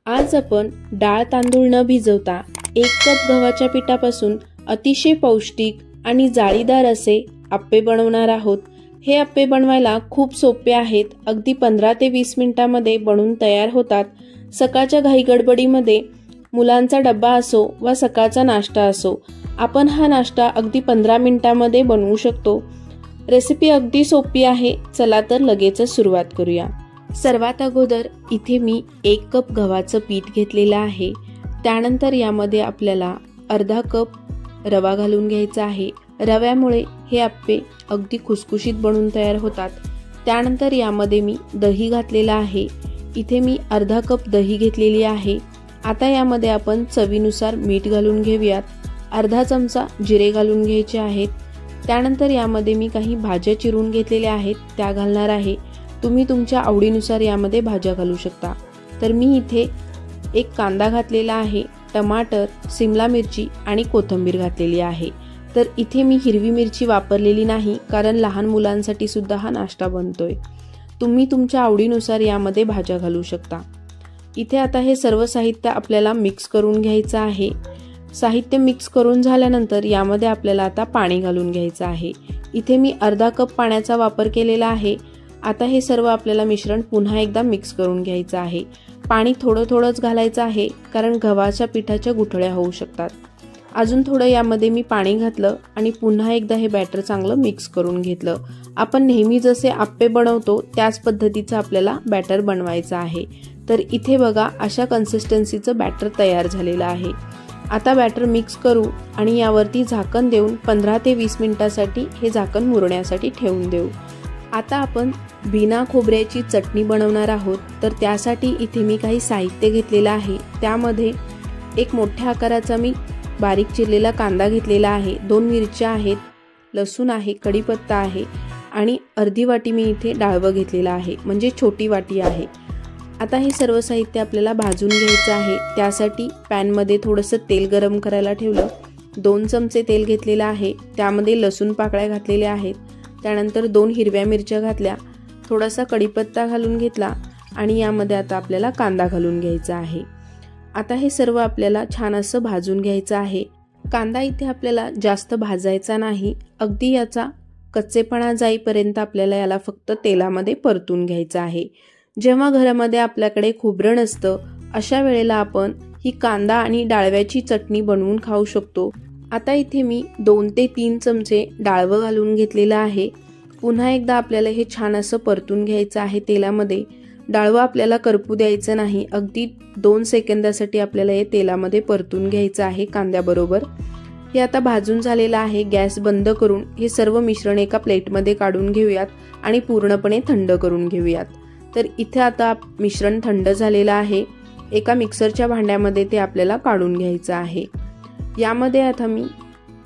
आज आपण डाळ तांदूळ न भिजवता 1 कप गव्हाच्या पिठापासून अतिशय पौष्टिक आणि जाळीदार असे अप्पे बनवणार आहोत। हे अप्पे बनवायला खूप सोपे आहेत। अगदी 15 ते 20 मिनिटांमध्ये बनून तयार होतात। सकाळच्या घाई गडबडीमध्ये मुलांचा डब्बा असो वा सकाळचा नाश्ता असो, आपण हा नाश्ता अगदी 15 मिनिटांमध्ये बनवू शकतो। रेसिपी अगदी सोपी आहे। चला तर लगेच सुरुवात करूया। सर्वात अगोदर इथे मी 1 कप गव्हाचं पीठ घेतलेलं आहे। त्यानंतर यामध्ये आपल्याला अर्धा कप रवा घालून घ्यायचा आहे। रव्यामुळे हे अप्पे अगदी खुसखुशीत बनून तयार होतात। त्यानंतर यामध्ये मी दही घातलेला आहे। इथे मी अर्धा कप दही घेतलेली आहे। आता यामध्ये आपण चवीनुसार मीठ घालून घेऊयात। अर्धा चमचा जिरे घालून घ्यायचे आहेत। त्यानंतर यामध्ये मी काही भाज्या चिरून घेतलेल्या आहेत त्या घालणार आहे। तुम्ही तुमच्या आवडीनुसार यामध्ये भाज्या घालू शकता। तर मी इथे एक कांदा घातलेला आहे, टमाटर, सिमला मिरची आणि कोथिंबीर घातलेली आहे। तर इथे मी हिरवी मिरची वापरलेली नाही, कारण लहान मुलांसाठी सुद्धा हा नाश्ता बनतोय। तुम्ही तुमच्या आवडीनुसार यामध्ये भाज्या घालू शकता। इथे आता हे सर्व साहित्य आपल्याला मिक्स करून घ्यायचं आहे। साहित्य मिक्स करून झाल्यानंतर यामध्ये आपल्याला आता पाणी घालून घ्यायचं आहे। इथे मी अर्धा कप पाण्याचा वापर केलेला आहे। आता हे सर्व आपल्याला मिश्रण पुन्हा एकदा मिक्स करून घ्यायचं आहे। पाणी थोडं थोडंच घालायचं आहे, कारण गव्हाच्या पिठाच्या गुठळ्या होऊ शकतात। अजून थोडं यामध्ये मी पाणी घातलं आणि पुन्हा एकदा हे बॅटर चांगलं मिक्स करून घेतलं। आपण नेहमी जसे अप्पे बनवतो त्याच पद्धतीचं आपल्याला बॅटर बनवायचं आहे। तर इथे बघा, अशा कन्सिस्टन्सीचं बॅटर तयार झालेलं आहे। आता बॅटर मिक्स करू आणि यावरती झाकण देऊन 15 ते 20 मिनिटांसाठी हे झाकण मुरण्यासाठी ठेवून देऊ। आता आपण बिना खोबऱ्याची चटणी बनवणार आहोत। तर त्यासाठी इथे मी काही साहित्य घेतलेलं आहे। त्यामध्ये एक मोठ्या आकाराचा मी बारीक चिरलेला कांदा घेतलेला आहे, 2 मिरच्या आहेत, लसूण आहे, कढीपत्ता आहे आणि अर्धी वाटी मी इथे डाळवं घेतलेला आहे, म्हणजे छोटी वाटी आहे। आता हे सर्व साहित्य आपल्याला भाजून घ्यायचं आहे। त्यासाठी पॅनमध्ये थोडंसं तेल गरम करायला ठेवलं। 2 चमचे तेल घेतलेलं आहे। त्यामध्ये लसूण पाकळ्या घातलेल्या आहेत। त्यानंतर 2 हिरव्या मिरच्या घातल्या, थोडासा कढीपत्ता घालून घेतला आणि यामध्ये आता आपल्याला कांदा घालून घ्यायचा आहे। आता हे सर्व आपल्याला छान असं भाजून घ्यायचं आहे। कांदा इथे आपल्याला जास्त भाजायचा नाही, अगदी याचा कच्चेपणा जाईपर्यंत आपल्याला याला फक्त तेलामध्ये परतून घ्यायचं आहे। जेव्हा घरामध्ये आपल्याकडे खोबरं नसतं, अशा वेळेला आपण ही कांदा आणि डाळव्याची चटणी बनवून खाऊ शकतो। आता इथे मी 2 ते 3 चमचे डाळवं घालून घेतलेलं आहे। पुन्हा एकदा आपल्याला हे छान असं परतून घ्यायचं आहे तेलामध्ये। डाळवं आपल्याला करपू द्यायचं नाही, अगदी 2 सेकंदासाठी आपल्याला हे तेलामध्ये परतून घ्यायचं आहे कांद्याबरोबर। हे आता भाजून झालेलं आहे। गॅस बंद करून हे सर्व मिश्रण एका प्लेटमध्ये काढून घेऊयात आणि पूर्णपणे थंड करून घेऊयात। तर इथे आता मिश्रण थंड झालेलं आहे। एका मिक्सरच्या भांड्यामध्ये ते आपल्याला काढून घ्यायचं आहे। यामध्ये आता मी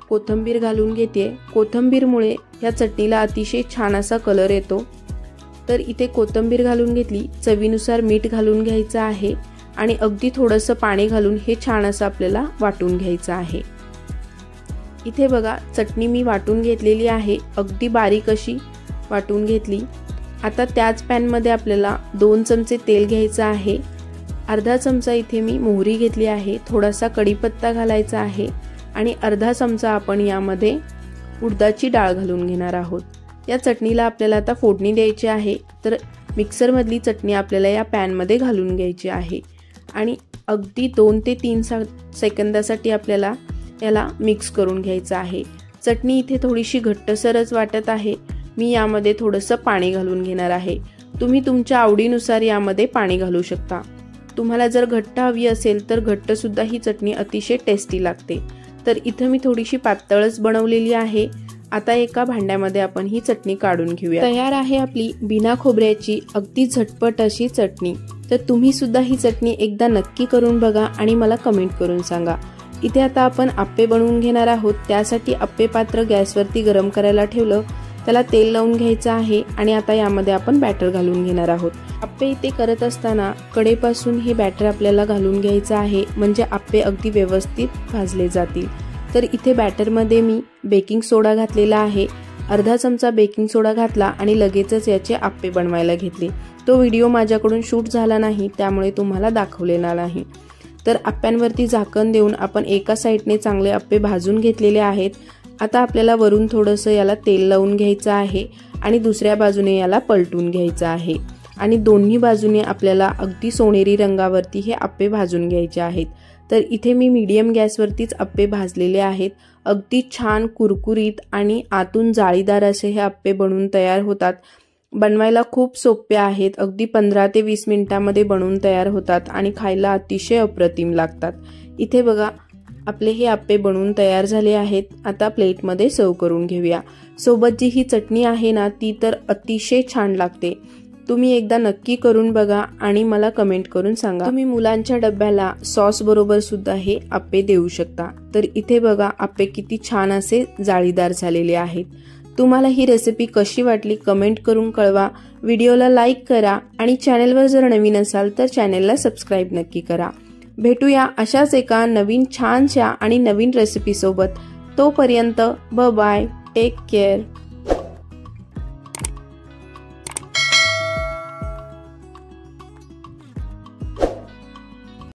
कोथिंबीर घालून घेते। कोथिंबीरमुळे या चटणीला अतिशय छान असा कलर येतो। तर इथे कोथिंबीर घालून घेतली, चवीनुसार मीठ घालून घ्यायचं आहे आणि अगदी थोडंसं पाणी घालून हे छान असं आपल्याला वाटून घ्यायचं आहे। इथे बघा, चटणी मी वाटून घेतलेली आहे, अगदी बारीक अशी वाटून घेतली। आता त्याच पॅनमध्ये आपल्याला 2 चमचे तेल घ्यायचं आहे। अर्धा चमचा इथे मी मोहरी घेतली आहे, थोडासा कढीपत्ता घालायचा आहे आणि अर्धा चमचा आपण यामध्ये उडदाची डाळ घालून घेणार आहोत। या चटणीला आपल्याला आता फोडणी द्यायची आहे। तर मिक्सरमधली चटणी आपल्याला या पॅनमध्ये घालून घ्यायची आहे आणि अगदी 2 ते 3 सेकंदासाठी आपल्याला याला मिक्स करून घ्यायचं आहे। चटणी इथे थोडीशी घट्टसरच वाटत आहे। मी यामध्ये थोडंसं पाणी घालून घेणार आहे। तुम्ही तुमच्या आवडीनुसार यामध्ये पाणी घालू शकता। तुम्हाला जर घट्ट हवी असेल तर घट्ट सुद्धा ही चटणी अतिशय टेस्टी लागते। तर इथं मी थोडीशी पातळच बनवलेली आहे। आता एका भांड्यामध्ये आपण ही चटणी काढून घेऊया। तयार आहे आपली बिना खोबऱ्याची अगदी झटपट अशी चटणी। तर तुम्ही सुद्धा ही चटणी एकदा नक्की करून बघा आणि मला कमेंट करून सांगा। इथे आता आपण अप्पे बनवून घेणार आहोत। त्यासाठी अप्पे पात्र गॅसवरती गरम करायला ठेवलं, त्याला तेल लावून घ्यायचं आहे आणि आता यामध्ये आपण बॅटर घालून घेणार आहोत। अप्पे इथे करत असताना कडेपासून हे बॅटर आपल्याला घालून घ्यायचं आहे, म्हणजे अप्पे अगदी व्यवस्थित भाजले जातील। तर इथे बॅटरमध्ये मी बेकिंग सोडा घातलेला आहे। अर्धा चमचा बेकिंग सोडा घातला आणि लगेचच याचे आप्पे बनवायला घेतले। तो व्हिडिओ माझ्याकडून शूट झाला नाही, त्यामुळे तुम्हाला दाखवलेला नाही। तर आप्प्यांवरती झाकण देऊन आपण एका साईडने चांगले आप्पे भाजून घेतलेले आहेत। आता आपल्याला वरून थोडंसं याला तेल लावून घ्यायचं आहे आणि दुसऱ्या बाजूने याला पलटून घ्यायचं आहे आणि दोन्ही बाजूने आपल्याला अगदी सोनेरी रंगावरती हे आप्पे भाजून घ्यायचे आहेत। तर इथे मी मीडियम गॅसवरतीच आप्पे भाजलेले आहेत। अगदी छान कुरकुरीत आणि आतून जाळीदार असे हे आप्पे बनवून तयार होतात। बनवायला खूप सोपे आहेत, अगदी 15 ते 20 मिनिटांमध्ये बनवून तयार होतात आणि खायला अतिशय अप्रतिम लागतात। इथे बघा आपले हे आप्पे बनवून तयार झाले आहेत। आता प्लेटमध्ये सर्व करून घेऊया। सोबत जी ही चटणी आहे ना, ती तर अतिशय छान लागते। तुम्ही एकदा नक्की करून बघा आणि मला कमेंट करून सांगा। तुम्ही मुलांच्या डब्याला सॉस बरोबर सुद्धा हे आप्पे देऊ शकता। तर इथे बघा आप्पे किती छान असे जाळीदार झालेले आहेत। तुम्हाला ही रेसिपी कशी वाटली कमेंट करून कळवा। व्हिडिओला लाईक करा आणि चॅनलवर जर नवीन असाल तर चॅनलला सबस्क्राईब नक्की करा। भेटूया अशाच एका नवीन छानशा आणि नवीन रेसिपी सोबत। तोपर्यंत बाय बाय, टेक केअर।